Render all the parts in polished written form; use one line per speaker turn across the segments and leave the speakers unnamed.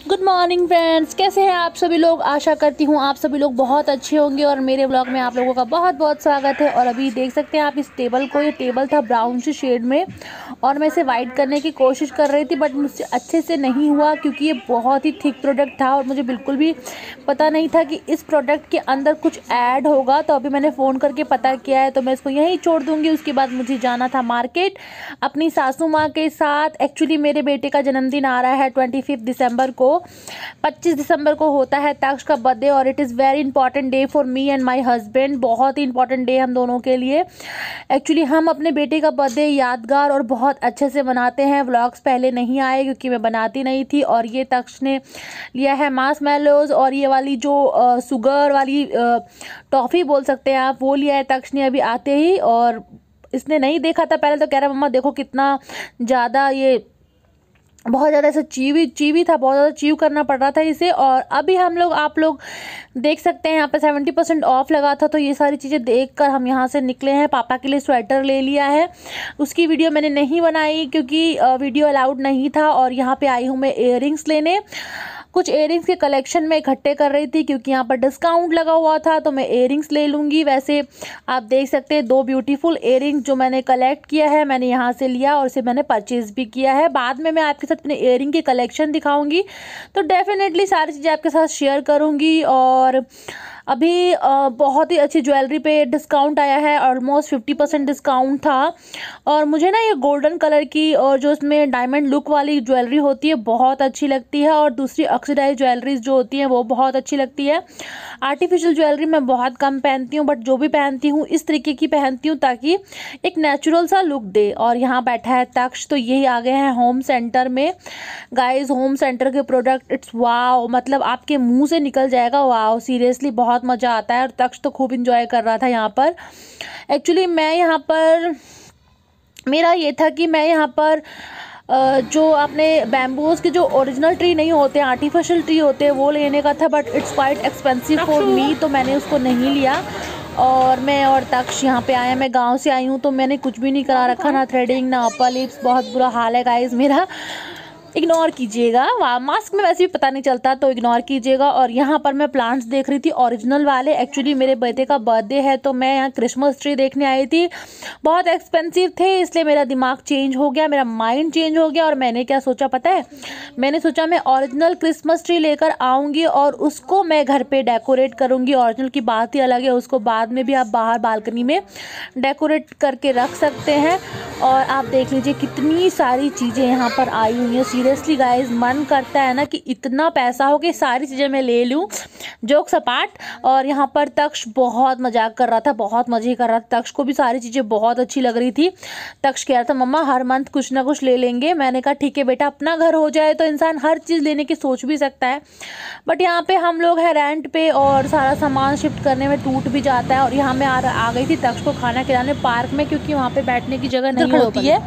Good morning friends, कैसे हैं आप सभी लोग। आशा करती हूँ आप सभी लोग बहुत अच्छे होंगे और मेरे ब्लॉग में आप लोगों का बहुत बहुत स्वागत है। और अभी देख सकते हैं आप इस टेबल को, ये टेबल था ब्राउन सी शेड में और मैं इसे वाइट करने की कोशिश कर रही थी बट मुझसे अच्छे से नहीं हुआ क्योंकि ये बहुत ही थिक प्रोडक्ट था और मुझे बिल्कुल भी पता नहीं था कि इस प्रोडक्ट के अंदर कुछ ऐड होगा। तो अभी मैंने फ़ोन करके पता किया है, तो मैं इसको यहीं छोड़ दूँगी। उसके बाद मुझे जाना था मार्केट अपनी सासू माँ के साथ। एक्चुअली मेरे बेटे का जन्मदिन आ रहा है 25 दिसंबर को। 25 दिसंबर को होता है तक्ष का बर्थडे और it is very important day for me and my husband. बहुत ही इंपॉर्टेंट डे हम दोनों के लिए। एक्चुअली हम अपने बेटे का बर्थडे यादगार और बहुत अच्छे से मनाते हैं। व्लॉग्स पहले नहीं आए क्योंकि मैं बनाती नहीं थी। और ये तक्ष ने लिया है मार्शमैलोज और ये वाली जो शुगर वाली टॉफ़ी बोल सकते हैं आप, वो लिया है तक्ष ने अभी आते ही। और इसने नहीं देखा था पहले, तो कह रहा मम्मा देखो कितना ज़्यादा ये बहुत ज़्यादा ऐसा चीवी था, बहुत ज़्यादा चीव करना पड़ रहा था इसे। और अभी आप लोग देख सकते हैं यहाँ पे 70% ऑफ लगा था, तो ये सारी चीज़ें देखकर हम यहाँ से निकले हैं। पापा के लिए स्वेटर ले लिया है, उसकी वीडियो मैंने नहीं बनाई क्योंकि वीडियो अलाउड नहीं था। और यहाँ पे आई हूँ मैं इयररिंग्स लेने। कुछ इयररिंग्स के कलेक्शन में इकट्ठे कर रही थी क्योंकि यहाँ पर डिस्काउंट लगा हुआ था, तो मैं इयररिंग्स ले लूँगी। वैसे आप देख सकते हैं 2 ब्यूटीफुल इयररिंग्स जो मैंने कलेक्ट किया है, मैंने यहाँ से लिया और इसे मैंने परचेज़ भी किया है। बाद में मैं आपके साथ अपने इयररिंग की कलेक्शन दिखाऊंगी, तो डेफिनेटली सारी चीज़ें आपके साथ शेयर करूँगी। और अभी बहुत ही अच्छी ज्वेलरी पे डिस्काउंट आया है, ऑलमोस्ट 50% डिस्काउंट था। और मुझे ना ये गोल्डन कलर की और जो इसमें डायमंड लुक वाली ज्वेलरी होती है बहुत अच्छी लगती है। और दूसरी ऑक्सीडाइज ज्वेलरीज जो होती हैं वो बहुत अच्छी लगती है। आर्टिफिशियल ज्वेलरी मैं बहुत कम पहनती हूँ, बट जो भी पहनती हूँ इस तरीके की पहनती हूँ ताकि एक नेचुरल सा लुक दे। और यहाँ बैठा है तक्ष, तो यही आ गए हैं होम सेंटर में। गाइज होम सेंटर के प्रोडक्ट इट्स वाव, मतलब आपके मुंह से निकल जाएगा वाव, सीरियसली बहुत मज़ा आता है। और तक्ष तो खूब इंजॉय कर रहा था यहाँ पर। एक्चुअली मैं यहाँ पर, मेरा ये था कि मैं यहाँ पर जो आपने बैम्बूज के जो ओरिजिनल ट्री नहीं होते, आर्टिफिशियल ट्री होते हैं, वो लेने का था, but it's quite expensive for me, तो मैंने उसको नहीं लिया। और मैं और तक्ष यहाँ पे आए, मैं गांव से आई हूँ तो मैंने कुछ भी नहीं करा रखा, ना थ्रेडिंग ना अपर लिप्स। बहुत बुरा हाल है गाइज मेरा, इग्नोर कीजिएगा। वाह, मास्क में वैसे भी पता नहीं चलता तो इग्नोर कीजिएगा। और यहाँ पर मैं प्लांट्स देख रही थी ओरिजिनल वाले। एक्चुअली मेरे बेटे का बर्थडे है तो मैं यहाँ क्रिसमस ट्री देखने आई थी। बहुत एक्सपेंसिव थे, इसलिए मेरा दिमाग चेंज हो गया, मेरा माइंड चेंज हो गया। और मैंने क्या सोचा पता है, मैंने सोचा मैं ओरिजिनल क्रिसमस ट्री लेकर आऊँगी और उसको मैं घर पर डेकोरेट करूँगी। ओरिजिनल की बात ही अलग है, उसको बाद में भी आप बाहर बालकनी में डेकोरेट करके रख सकते हैं। और आप देख लीजिए कितनी सारी चीज़ें यहाँ पर आई हुई हैं। सीरियसली गाइज मन करता है ना कि इतना पैसा हो कि सारी चीज़ें मैं ले लूँ, जोक सपाट। और यहाँ पर तक्ष बहुत मजाक कर रहा था, बहुत मज़े कर रहा था। तक्ष को भी सारी चीज़ें बहुत अच्छी लग रही थी। तक्ष कह रहा था मम्मा हर मंथ कुछ ना कुछ ले लेंगे। मैंने कहा ठीक है बेटा, अपना घर हो जाए तो इंसान हर चीज़ लेने की सोच भी सकता है, बट यहाँ पे हम लोग हैं रेंट पे और सारा सामान शिफ्ट करने में टूट भी जाता है। और यहाँ मैं आ गई थी तक्ष को खाना खिलाने पार्क में, क्योंकि वहाँ पे बैठने की जगह नहीं होती है,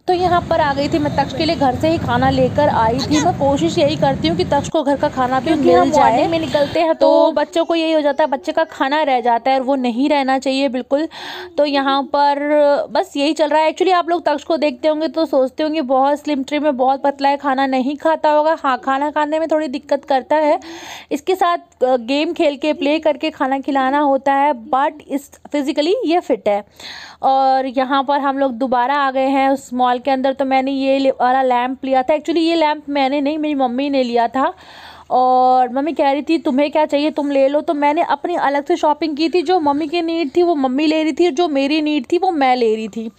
तो यहाँ पर आ गई थी मैं। तक्ष के लिए घर से ही खाना लेकर आई थी। मैं कोशिश यही करती हूँ कि तक्ष को घर का खाना भी मिल जाए। मॉर्निंग में निकलते हैं तो बच्चों को यही हो जाता है, बच्चे का खाना रह जाता है और वो नहीं रहना चाहिए बिल्कुल। तो यहाँ पर बस यही चल रहा है। एक्चुअली आप लोग तक्ष को देखते होंगे तो सोचते होंगे बहुत स्लिम ट्रिम में, बहुत पतला है, खाना नहीं खाता होगा। हाँ, खाना खाने में थोड़ी दिक्कत करता है, इसके साथ गेम खेल के प्ले करके खाना खिलाना होता है, बट इस फिजिकली ये फिट है। और यहाँ पर हम लोग दोबारा आ गए हैं उस मॉल के अंदर। तो मैंने ये वाला लैंप लिया था। एक्चुअली ये लैंप मैंने नहीं, मेरी मम्मी ने लिया था। और मम्मी कह रही थी तुम्हें क्या चाहिए तुम ले लो, तो मैंने अपनी अलग से शॉपिंग की थी। जो मम्मी की नीड थी वो मम्मी ले रही थी, जो मेरी नीड थी वो मैं ले रही थी।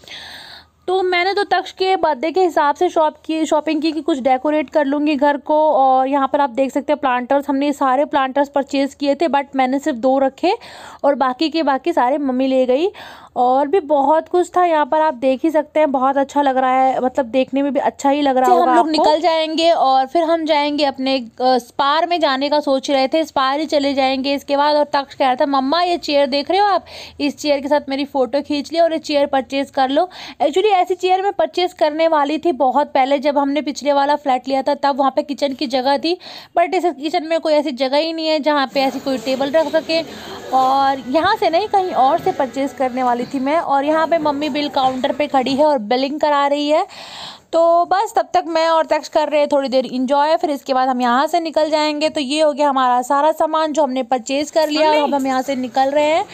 तो मैंने तो तक्ष के बर्थडे के हिसाब से शॉपिंग की कि कुछ डेकोरेट कर लूँगी घर को। और यहाँ पर आप देख सकते हैं प्लांटर्स, हमने सारे प्लांटर्स परचेज़ किए थे, बट मैंने सिर्फ 2 रखे और बाकी सारे मम्मी ले गई। और भी बहुत कुछ था यहाँ पर, आप देख ही सकते हैं। बहुत अच्छा लग रहा है, मतलब देखने में भी अच्छा ही लग रहा होगा। हम लोग निकल जाएंगे और फिर हम जाएंगे अपने स्पार में जाने का सोच रहे थे, स्पार ही चले जाएंगे इसके बाद। और तक्ष कह रहा था मम्मा ये चेयर देख रहे हो आप, इस चेयर के साथ मेरी फ़ोटो खींच लियो और ये चेयर परचेज़ कर लो। एक्चुअली ऐसी चेयर मैं परचेज़ करने वाली थी बहुत पहले, जब हमने पिछले वाला फ्लैट लिया था तब वहाँ पे किचन की जगह थी, बट इस किचन में कोई ऐसी जगह ही नहीं है जहाँ पे ऐसी कोई टेबल रख सके। और यहाँ से नहीं, कहीं और से परचेज़ करने वाली थी मैं। और यहाँ पे मम्मी बिल काउंटर पे खड़ी है और बिलिंग करा रही है। तो बस तब तक मैं और तक्ष कर रहे हैं थोड़ी देर इंजॉय, फिर इसके बाद हम यहाँ से निकल जाएंगे। तो ये हो गया हमारा सारा सामान जो हमने परचेज़ कर लिया, और अब हम यहाँ से निकल रहे हैं।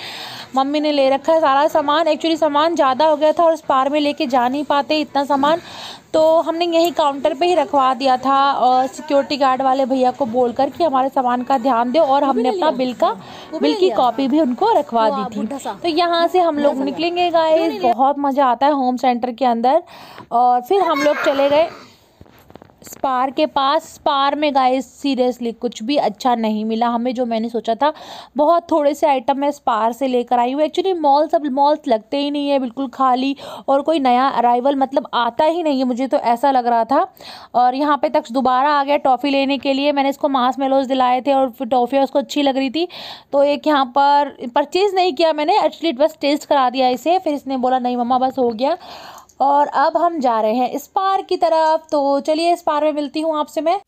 मम्मी ने ले रखा है सारा सामान। एक्चुअली सामान ज़्यादा हो गया था और स्पार में लेके जा नहीं पाते इतना सामान, तो हमने यही काउंटर पे ही रखवा दिया था, और सिक्योरिटी गार्ड वाले भैया को बोलकर कि हमारे सामान का ध्यान दो, और हमने अपना बिल की कॉपी भी उनको रखवा दी थी। तो यहाँ से हम लोग निकलेंगे गाइस, बहुत मज़ा आता है होम सेंटर के अंदर। और फिर हम लोग चले गए स्पार के पास। स्पार में गाइस सीरियसली कुछ भी अच्छा नहीं मिला हमें, जो मैंने सोचा था। बहुत थोड़े से आइटम मैं स्पार से लेकर आई हूँ। एक्चुअली मॉल्स लगते ही नहीं है, बिल्कुल खाली, और कोई नया अराइवल मतलब आता ही नहीं है, मुझे तो ऐसा लग रहा था। और यहाँ पे तक दोबारा आ गया टॉफ़ी लेने के लिए। मैंने इसको मार्शमेलोज दिलाए थे और फिर टॉफ़ी उसको अच्छी लग रही थी, तो एक यहाँ पर परचेज़ नहीं किया मैंने, एक्चुअली बस टेस्ट करा दिया इसे। फिर इसने बोला नहीं मम्मा बस हो गया। और अब हम जा रहे हैं स्पार की तरफ, तो चलिए स्पार में मिलती हूँ आपसे मैं।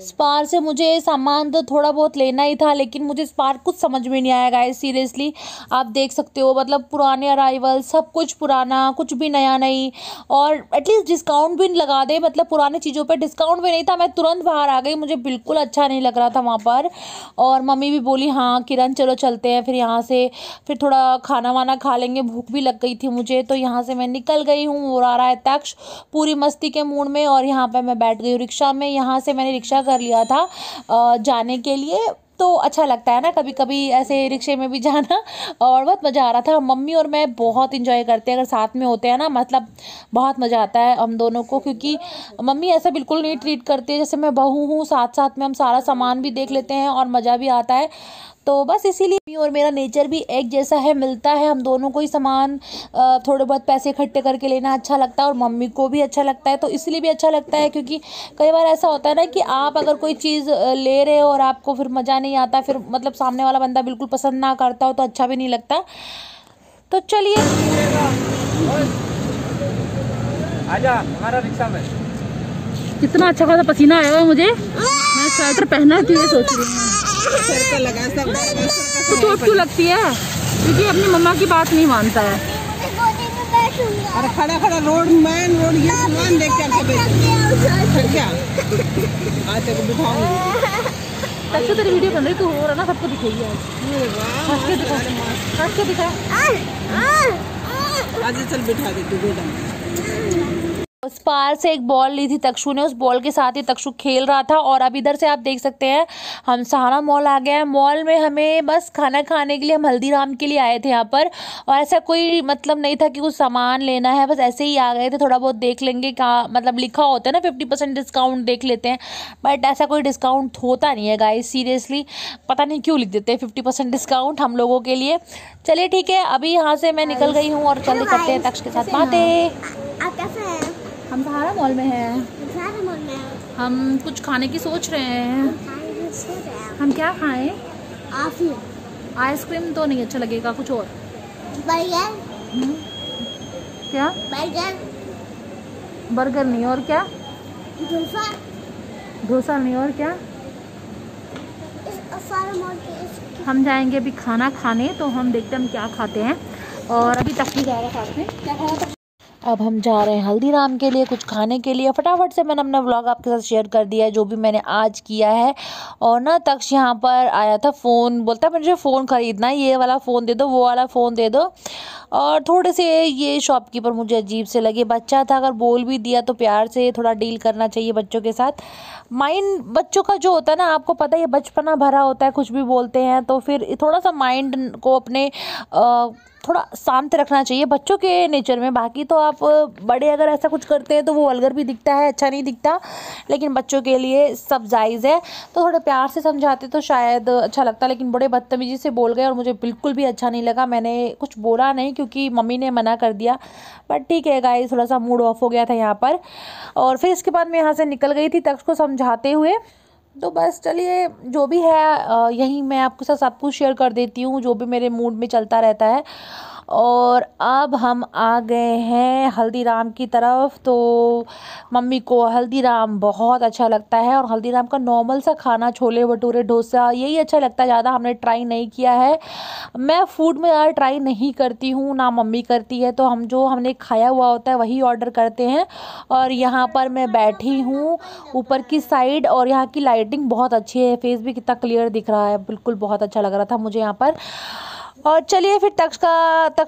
स्पार से मुझे सामान तो थोड़ा बहुत लेना ही था, लेकिन मुझे स्पार कुछ समझ में नहीं आया गाइस सीरियसली। आप देख सकते हो मतलब पुराने अराइवल, सब कुछ पुराना, कुछ भी नया नहीं। और एटलीस्ट डिस्काउंट भी लगा दे, मतलब पुरानी चीज़ों पे डिस्काउंट भी नहीं था। मैं तुरंत बाहर आ गई, मुझे बिल्कुल अच्छा नहीं लग रहा था वहाँ पर। और मम्मी भी बोली हाँ किरण चलो चलते हैं फिर यहाँ से, फिर थोड़ा खाना वाना खा लेंगे, भूख भी लग गई थी मुझे। तो यहाँ से मैं निकल गई हूँ, और आ रहा है तक्ष पूरी मस्ती के मूड में, और यहाँ पर मैं बैठ गई हूँ रिक्शा में। यहाँ से मैंने रिक्शा कर लिया था जाने के लिए, तो अच्छा लगता है ना कभी कभी ऐसे रिक्शे में भी जाना, और बहुत मज़ा आ रहा था। मम्मी और मैं बहुत इंजॉय करते हैं अगर साथ में होते हैं ना, मतलब बहुत मज़ा आता है हम दोनों को, क्योंकि मम्मी ऐसा बिल्कुल नहीं ट्रीट करती है जैसे मैं बहू हूँ। साथ साथ में हम सारा सामान भी देख लेते हैं और मज़ा भी आता है। तो बस इसीलिए मम्मी और मेरा नेचर भी एक जैसा है, मिलता है हम दोनों को ही सामान थोड़े बहुत पैसे इकट्ठे करके लेना अच्छा लगता है, और मम्मी को भी अच्छा लगता है। तो इसलिए भी अच्छा लगता है क्योंकि कई बार ऐसा होता है ना कि आप अगर कोई चीज़ ले रहे हो और आपको फिर मज़ा नहीं आता, फिर मतलब सामने वाला बंदा बिल्कुल पसंद ना करता हो तो अच्छा भी नहीं लगता। तो चलिए
आजा हमारा रिक्शा में।
कितना अच्छा खासा पसीना आएगा मुझे, मैं स्वेटर पहना क्यों सोच रही हूँ। तो चोट क्यों लगती है? क्योंकि अपनी मम्मा की बात नहीं मानता है।
अरे खड़ा खड़ा रोड मैन रोड ये सामान देख कर क्या आज तक बिठाऊंगी।
तक तेरी वीडियो बन रही, तू हो रहा ना, सबको दिखेगी आज। हंस के दिखा
आज चल बिठा दे तू गोदाम।
स्पार से एक बॉल ली थी तक्षु ने, उस बॉल के साथ ही तक्षु खेल रहा था। और अब इधर से आप देख सकते हैं हम सहारा मॉल आ गए हैं। मॉल में हमें बस खाना खाने के लिए, हम हल्दीराम के लिए आए थे यहाँ पर, और ऐसा कोई मतलब नहीं था कि कुछ सामान लेना है, बस ऐसे ही आ गए थे। थोड़ा बहुत देख लेंगे, क्या मतलब लिखा होता है ना 50% डिस्काउंट, देख लेते हैं, बट ऐसा कोई डिस्काउंट होता नहीं है गाइस सीरियसली। पता नहीं क्यों लिख देते हैं 50% डिस्काउंट हम लोगों के लिए। चलिए ठीक है, अभी यहाँ से मैं निकल गई हूँ और चल करते हैं तक्ष के साथ बातें।
हम सहारा मॉल में हैं। हम कुछ खाने की सोच रहे हैं। हम क्या खाएं? आइसक्रीम तो नहीं अच्छा लगेगा, कुछ और।
बर्गर।
क्या? बर्गर नहीं, और क्या? डोसा नहीं, और क्या? हम जाएंगे अभी खाना खाने, तो हम देखते हैं हम क्या खाते हैं। और अभी तक नहीं जा रहा साथ में, क्या खाया?
अब हम जा रहे हैं हल्दीराम के लिए कुछ खाने के लिए। फटाफट से मैंने अपना व्लॉग आपके साथ शेयर कर दिया है जो भी मैंने आज किया है। और ना तक्ष यहाँ पर आया था, फ़ोन बोलता मुझे फ़ोन ख़रीदना है, ये वाला फ़ोन दे दो, वो वाला फ़ोन दे दो। और थोड़े से ये शॉपकीपर मुझे अजीब से लगे, बच्चा था, अगर बोल भी दिया तो प्यार से थोड़ा डील करना चाहिए बच्चों के साथ। माइंड बच्चों का जो होता है ना, आपको पता है ये बचपना भरा होता है, कुछ भी बोलते हैं तो फिर थोड़ा सा माइंड को अपने थोड़ा शांत रखना चाहिए बच्चों के नेचर में। बाकी तो आप बड़े अगर ऐसा कुछ करते हैं तो वो वल्गर भी दिखता है, अच्छा नहीं दिखता, लेकिन बच्चों के लिए सब जायज़ है। तो थोड़े प्यार से समझाते तो शायद अच्छा लगता, लेकिन बड़े बदतमीजी से बोल गए और मुझे बिल्कुल भी अच्छा नहीं लगा। मैंने कुछ बोला नहीं क्योंकि मम्मी ने मना कर दिया, बट ठीक है गाइस, थोड़ा सा मूड ऑफ हो गया था यहाँ पर। और फिर इसके बाद मैं यहाँ से निकल गई थी तक्ष को समझाते हुए। तो बस चलिए, जो भी है यहीं मैं आपके साथ सब कुछ शेयर कर देती हूँ जो भी मेरे मूड में चलता रहता है। और अब हम आ गए हैं हल्दीराम की तरफ। तो मम्मी को हल्दीराम बहुत अच्छा लगता है और हल्दीराम का नॉर्मल सा खाना, छोले भटूरे, डोसा, यही अच्छा लगता है, ज़्यादा हमने ट्राई नहीं किया है। मैं फूड में ज़्यादा ट्राई नहीं करती हूँ, ना मम्मी करती है, तो हमने खाया हुआ होता है वही ऑर्डर करते हैं। और यहाँ पर मैं बैठी हूँ ऊपर की साइड और यहाँ की लाइटिंग बहुत अच्छी है, फेस भी कितना क्लियर दिख रहा है, बिल्कुल बहुत अच्छा लग रहा था मुझे यहाँ पर। और चलिए फिर तक्ष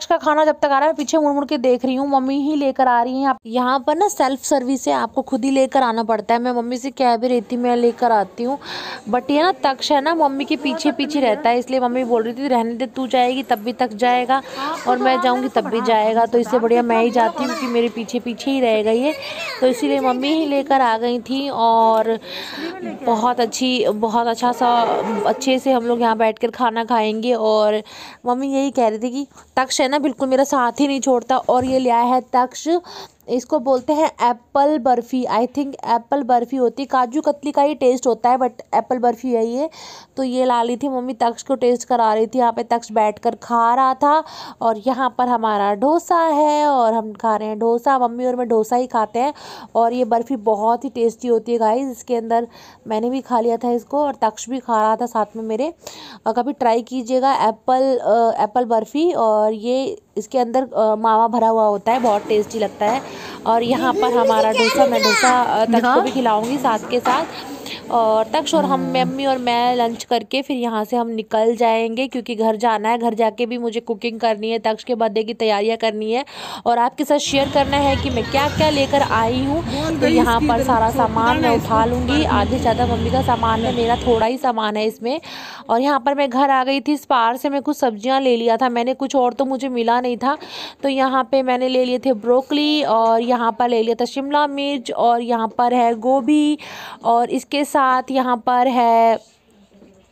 का खाना जब तक आ रहा है, मैं पीछे मुड़ मुड़ के देख रही हूँ, मम्मी ही लेकर आ रही हैं। यहाँ पर ना सेल्फ सर्विस है, आपको खुद ही लेकर आना पड़ता है। मैं मम्मी से कह भी रही थी मैं लेकर आती हूँ, बट ये ना तक्ष है ना मम्मी के पीछे पीछे रहता है, इसलिए मम्मी बोल रही थी रहने दे, तू जाएगी तब भी तक जाएगा और मैं जाऊँगी तब भी जाएगा, तो इससे बढ़िया मैं ही जाती हूँ कि मेरे पीछे पीछे ही रहेगा ये। तो इसीलिए मम्मी ही लेकर आ गई थी और बहुत अच्छा सा अच्छे से हम लोग यहाँ बैठ कर खाना खाएंगे। और मम्मी यही कह रही थी कि तक्ष है ना बिल्कुल मेरा साथ ही नहीं छोड़ता। और ये लिया है तक्ष, इसको बोलते हैं Apple barfi, I think Apple barfi होती है, काजू कतली का ही टेस्ट होता है बट एप्पल बर्फ़ी है ये। तो ये ला ली थी मम्मी, तक्ष को टेस्ट करा रही थी। यहाँ पे तक्ष बैठकर खा रहा था और यहाँ पर हमारा डोसा है और हम खा रहे हैं डोसा, मम्मी और मैं डोसा ही खाते हैं। और ये बर्फ़ी बहुत ही टेस्टी होती है गाइस, इसके अंदर मैंने भी खा लिया था इसको और तक्ष भी खा रहा था साथ में मेरे। कभी ट्राई कीजिएगा एप्पल बर्फ़ी, और ये इसके अंदर मावा भरा हुआ होता है, बहुत टेस्टी लगता है। और यहाँ पर हमारा डोसा, मैं डोसा तक्ष को भी खिलाऊंगी साथ के साथ। और तक्ष और हम, मम्मी और मैं लंच करके फिर यहाँ से हम निकल जाएंगे क्योंकि घर जाना है। घर जाके भी मुझे कुकिंग करनी है, तक्ष के बर्थडे की तैयारियाँ करनी है और आपके साथ शेयर करना है कि मैं क्या क्या लेकर आई हूँ। तो यहाँ पर सारा सामान मैं उठा लूँगी, आधे ज़्यादा मम्मी का सामान है, मेरा थोड़ा ही सामान है इसमें। और यहाँ पर मैं घर आ गई थी, स्पार से मैं कुछ सब्जियाँ ले लिया था मैंने, कुछ और तो मुझे मिला नहीं था। तो यहाँ पर मैंने ले लिए थे ब्रोकली और यहाँ पर ले लिया था शिमला मिर्च और यहाँ पर है गोभी और इसके साथ यहाँ पर है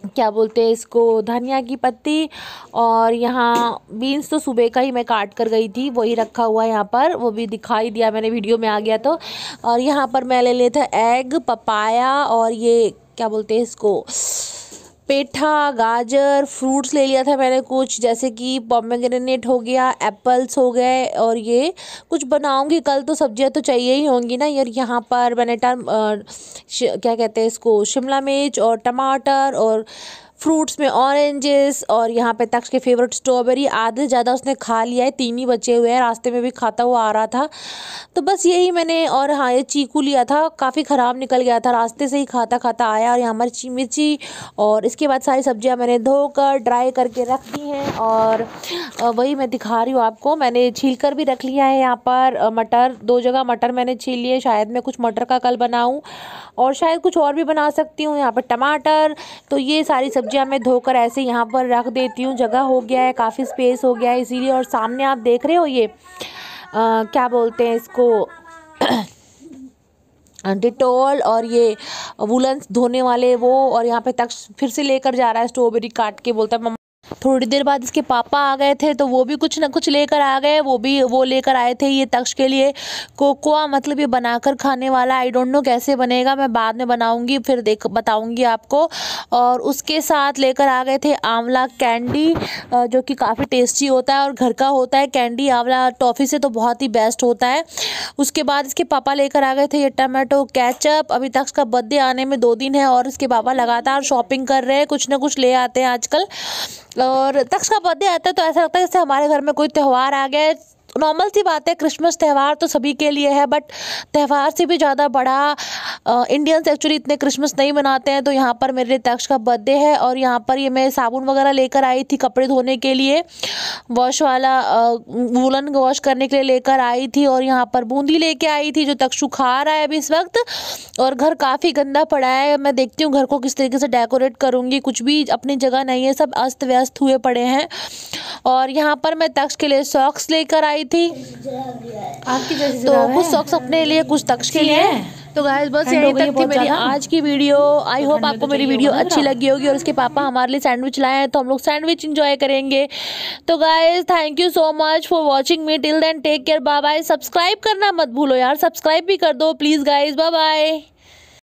क्या बोलते हैं इसको, धनिया की पत्ती। और यहाँ बीन्स तो सुबह का ही मैं काट कर गई थी, वही रखा हुआ है यहाँ पर, वो भी दिखाई दिया मैंने वीडियो में आ गया तो। और यहाँ पर मैं ले लिया था एग, पपाया और ये क्या बोलते हैं इसको, पेठा, गाजर, फ्रूट्स ले लिया था मैंने कुछ, जैसे कि पोमेग्रेनेट हो गया, एप्पल्स हो गए। और ये कुछ बनाऊंगी कल, तो सब्जियां तो चाहिए ही होंगी ना यार। यहाँ पर मैंने क्या कहते हैं इसको, शिमला मिर्च और टमाटर और फ्रूट्स में ऑरेंजेस और यहाँ पे तक्ष के फेवरेट स्ट्रॉबेरी, आधे ज़्यादा उसने खा लिया है, 3 ही बचे हुए हैं, रास्ते में भी खाता हुआ आ रहा था। तो बस यही मैंने, और हाँ ये चीकू लिया था, काफ़ी ख़राब निकल गया था, रास्ते से ही खाता खाता आया। और यहाँ हमारी मिर्ची और इसके बाद सारी सब्जियाँ मैंने धोकर ड्राई करके रख दी हैं और वही मैं दिखा रही हूँ आपको। मैंने छील कर भी रख लिया है यहाँ पर मटर, 2 जगह मटर मैंने छील लिए, शायद मैं कुछ मटर का कल बनाऊँ और शायद कुछ और भी बना सकती हूँ। यहाँ पर टमाटर, तो ये सारी सब्जियां मैं धोकर ऐसे यहाँ पर रख देती हूँ, जगह हो गया है, काफ़ी स्पेस हो गया है इसीलिए। और सामने आप देख रहे हो ये क्या बोलते हैं इसको डिटॉल और ये वुलन धोने वाले वो। और यहाँ पे तक फिर से लेकर जा रहा है स्ट्रॉबेरी काट के, बोलता है मम्मा। थोड़ी देर बाद इसके पापा आ गए थे तो वो भी कुछ ना कुछ लेकर आ गए, वो लेकर आए थे ये तक्ष के लिए कोकोआ, मतलब ये बनाकर खाने वाला। आई डोंट नो कैसे बनेगा, मैं बाद में बनाऊंगी फिर बताऊंगी आपको। और उसके साथ लेकर आ गए थे आंवला कैंडी, जो कि काफ़ी टेस्टी होता है और घर का होता है कैंडी, आंवला टॉफ़ी से तो बहुत ही बेस्ट होता है। उसके बाद इसके पापा लेकर आ गए थे ये टमाटो केचप। अभी तक्ष का बर्थडे आने में 2 दिन है और इसके पापा लगातार शॉपिंग कर रहे हैं, कुछ ना कुछ ले आते हैं आजकल। और तक्ष का बर्थडे आता है तो ऐसा लगता है जैसे हमारे घर में कोई त्यौहार आ गया है, नॉर्मल सी बात है, क्रिसमस त्यौहार तो सभी के लिए है, बट त्यौहार से भी ज़्यादा बड़ा इंडियंस एक्चुअली इतने क्रिसमस नहीं मनाते हैं। तो यहाँ पर मेरे तक्ष का बर्थडे है और यहाँ पर ये मैं साबुन वगैरह लेकर आई थी कपड़े धोने के लिए, वॉश वाला वूलन वॉश करने के लिए लेकर आई थी। और यहाँ पर बूंदी लेके आई थी जो तक्षु खा रहा है अभी इस वक्त। और घर काफ़ी गंदा पड़ा है, मैं देखती हूँ घर को किस तरीके से डेकोरेट करूँगी, कुछ भी अपनी जगह नहीं है, सब अस्त व्यस्त हुए पड़े हैं। और यहाँ पर मैं तक्ष के लिए सॉक्स लेकर आई थी,
आपकी जैसी
तो कुछ सॉक्स अपने लिए कुछ तक्ष के लिए। तो गाइस बस यही तक थी मेरी आज की वीडियो। आई होप आपको मेरी वीडियो अच्छी लगी होगी। और उसके पापा हमारे लिए सैंडविच लाए हैं तो हम लोग सैंडविच एंजॉय करेंगे। तो guys thank you so much for watching me, till then take care, bye bye. Subscribe करना मत भूलो यार, सब्सक्राइब भी कर दो प्लीज गाइस, बाय बाय।